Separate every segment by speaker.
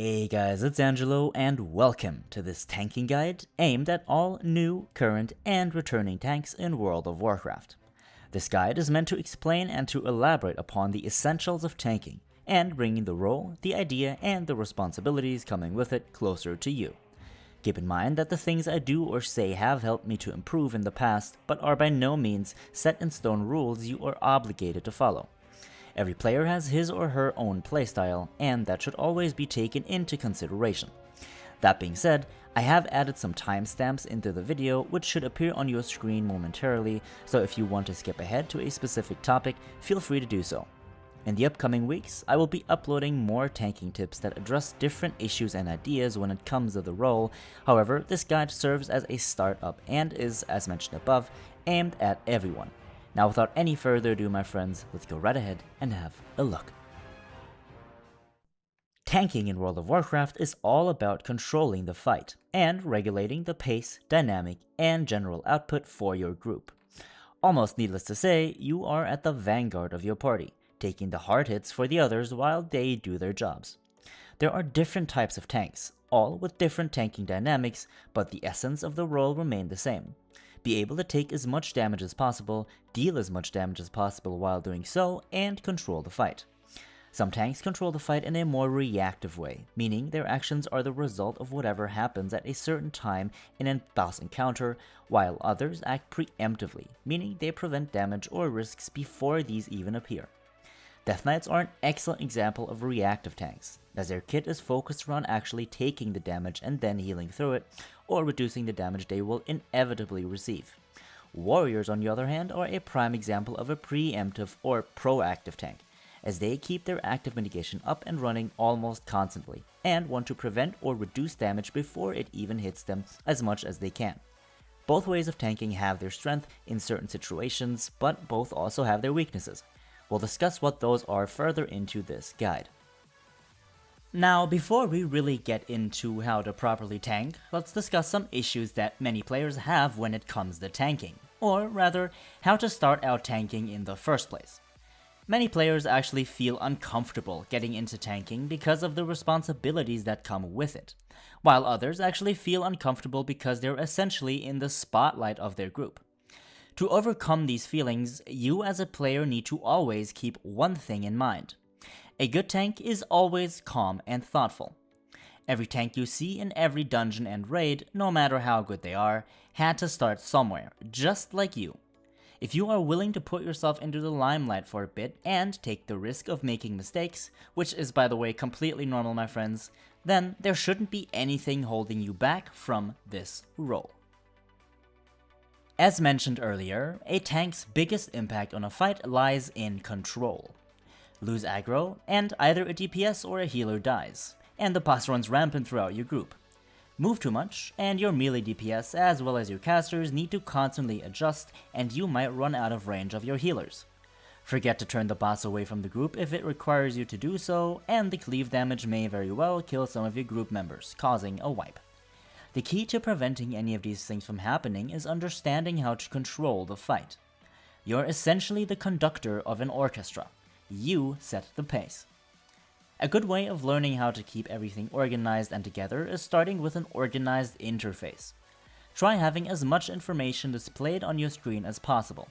Speaker 1: Hey guys, it's Angelo and welcome to this tanking guide aimed at all new, current, and returning tanks in World of Warcraft. This guide is meant to explain and to elaborate upon the essentials of tanking and bringing the role, the idea, and the responsibilities coming with it closer to you. Keep in mind that the things I do or say have helped me to improve in the past, but are by no means set in stone rules you are obligated to follow. Every player has his or her own playstyle, and that should always be taken into consideration. That being said, I have added some timestamps into the video which should appear on your screen momentarily, so if you want to skip ahead to a specific topic, feel free to do so. In the upcoming weeks, I will be uploading more tanking tips that address different issues and ideas when it comes to the role. However, this guide serves as a startup and is, as mentioned above, aimed at everyone. Now without any further ado, my friends, let's go right ahead and have a look. Tanking in World of Warcraft is all about controlling the fight and regulating the pace, dynamic, and general output for your group. Almost needless to say, you are at the vanguard of your party, taking the hard hits for the others while they do their jobs. There are different types of tanks, all with different tanking dynamics, but the essence of the role remain the same. Be able to take as much damage as possible, deal as much damage as possible while doing so, and control the fight. Some tanks control the fight in a more reactive way, meaning their actions are the result of whatever happens at a certain time in a boss encounter, while others act preemptively, meaning they prevent damage or risks before these even appear. Death Knights are an excellent example of reactive tanks, as their kit is focused around actually taking the damage and then healing through it, or reducing the damage they will inevitably receive. Warriors, on the other hand, are a prime example of a preemptive or proactive tank, as they keep their active mitigation up and running almost constantly, and want to prevent or reduce damage before it even hits them as much as they can. Both ways of tanking have their strength in certain situations, but both also have their weaknesses. We'll discuss what those are further into this guide. Now, before we really get into how to properly tank, let's discuss some issues that many players have when it comes to tanking, or rather, how to start out tanking in the first place. Many players actually feel uncomfortable getting into tanking because of the responsibilities that come with it, while others actually feel uncomfortable because they're essentially in the spotlight of their group. To overcome these feelings, you as a player need to always keep one thing in mind. A good tank is always calm and thoughtful. Every tank you see in every dungeon and raid, no matter how good they are, had to start somewhere, just like you. If you are willing to put yourself into the limelight for a bit and take the risk of making mistakes, which is by the way completely normal, my friends, then there shouldn't be anything holding you back from this role. As mentioned earlier, a tank's biggest impact on a fight lies in control. Lose aggro, and either a DPS or a healer dies, and the boss runs rampant throughout your group. Move too much, and your melee DPS as well as your casters need to constantly adjust, and you might run out of range of your healers. Forget to turn the boss away from the group if it requires you to do so, and the cleave damage may very well kill some of your group members, causing a wipe. The key to preventing any of these things from happening is understanding how to control the fight. You're essentially the conductor of an orchestra. You set the pace. A good way of learning how to keep everything organized and together is starting with an organized interface. Try having as much information displayed on your screen as possible.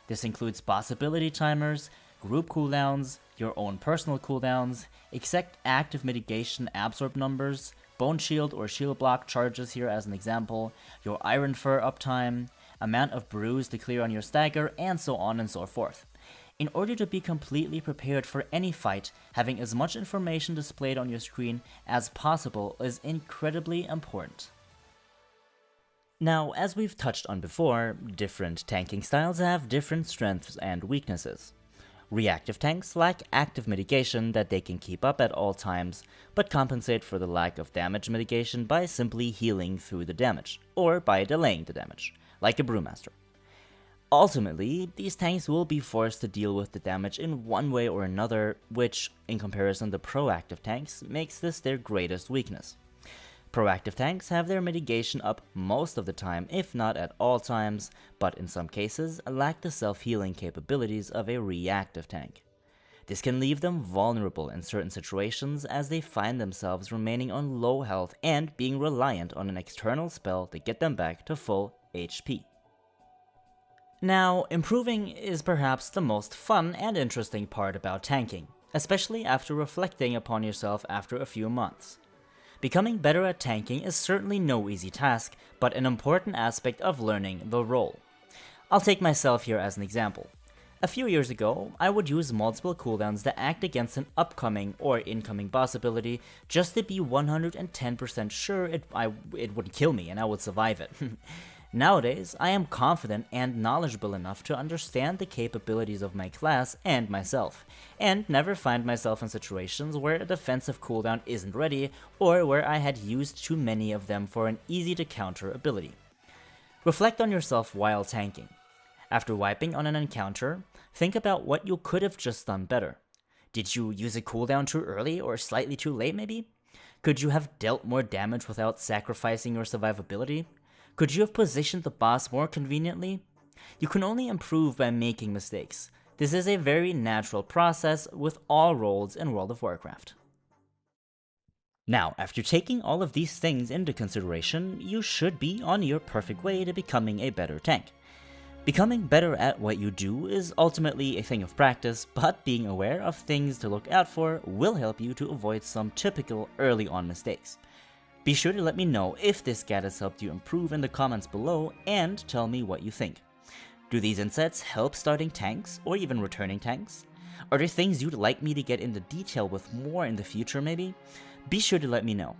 Speaker 1: This includes boss ability timers, group cooldowns, your own personal cooldowns, exact active mitigation absorb numbers, bone shield or shield block charges here as an example, your iron fur uptime, amount of brews to clear on your stagger, and so on and so forth. In order to be completely prepared for any fight, having as much information displayed on your screen as possible is incredibly important. Now, as we've touched on before, different tanking styles have different strengths and weaknesses. Reactive tanks lack active mitigation that they can keep up at all times, but compensate for the lack of damage mitigation by simply healing through the damage, or by delaying the damage, like a Brewmaster. Ultimately, these tanks will be forced to deal with the damage in one way or another, which, in comparison to proactive tanks, makes this their greatest weakness. Proactive tanks have their mitigation up most of the time, if not at all times, but in some cases lack the self-healing capabilities of a reactive tank. This can leave them vulnerable in certain situations as they find themselves remaining on low health and being reliant on an external spell to get them back to full HP. Now, improving is perhaps the most fun and interesting part about tanking, especially after reflecting upon yourself after a few months. Becoming better at tanking is certainly no easy task, but an important aspect of learning the role. I'll take myself here as an example. A few years ago, I would use multiple cooldowns to act against an upcoming or incoming boss ability just to be 110% sure it would kill me and I would survive it. Nowadays, I am confident and knowledgeable enough to understand the capabilities of my class and myself, and never find myself in situations where a defensive cooldown isn't ready or where I had used too many of them for an easy to counter ability. Reflect on yourself while tanking. After wiping on an encounter, think about what you could have just done better. Did you use a cooldown too early or slightly too late maybe? Could you have dealt more damage without sacrificing your survivability? Could you have positioned the boss more conveniently? You can only improve by making mistakes. This is a very natural process with all roles in World of Warcraft. Now, after taking all of these things into consideration, you should be on your perfect way to becoming a better tank. Becoming better at what you do is ultimately a thing of practice, but being aware of things to look out for will help you to avoid some typical early on mistakes. Be sure to let me know if this guide has helped you improve in the comments below and tell me what you think. Do these insights help starting tanks or even returning tanks? Are there things you'd like me to get into detail with more in the future maybe? Be sure to let me know.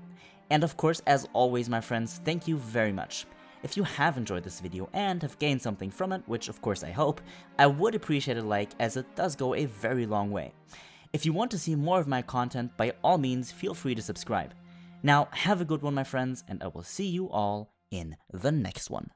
Speaker 1: And of course, as always my friends, thank you very much. If you have enjoyed this video and have gained something from it, which of course I hope, I would appreciate a like as it does go a very long way. If you want to see more of my content, by all means feel free to subscribe. Now, have a good one, my friends, and I will see you all in the next one.